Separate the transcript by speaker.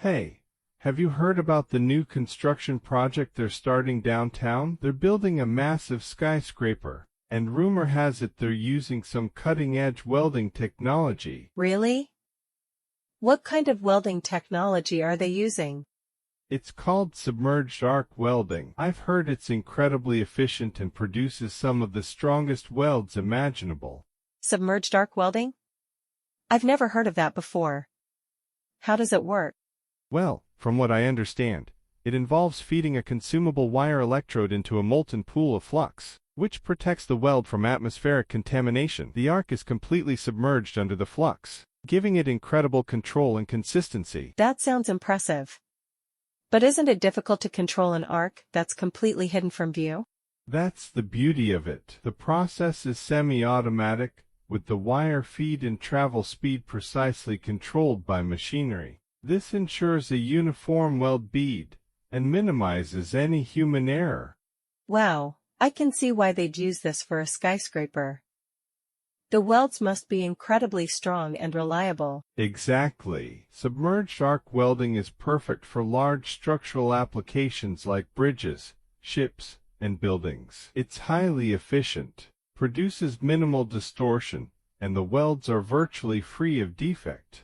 Speaker 1: Hey, have you heard about the new construction project they're starting downtown? They're building a massive skyscraper, and rumor has it they're using some cutting-edge welding technology.
Speaker 2: Really? What kind of welding technology are they using?
Speaker 1: It's called submerged arc welding. I've heard it's incredibly efficient and produces some of the strongest welds imaginable.
Speaker 2: Submerged arc welding? I've never heard of that before. How does it work?
Speaker 1: Well, from what I understand, it involves feeding a consumable wire electrode into a molten pool of flux, which protects the weld from atmospheric contamination. The arc is completely submerged under the flux, giving it incredible control and consistency.
Speaker 2: That sounds impressive. But isn't it difficult to control an arc that's completely hidden from view?
Speaker 1: That's the beauty of it. The process is semi-automatic, with the wire feed and travel speed precisely controlled by machinery. This ensures a uniform weld bead and minimizes any human error.
Speaker 2: Wow, I can see why they'd use this for a skyscraper. The welds must be incredibly strong and reliable.
Speaker 1: Exactly. Submerged arc welding is perfect for large structural applications like bridges, ships, and buildings. It's highly efficient, produces minimal distortion, and the welds are virtually free of defect.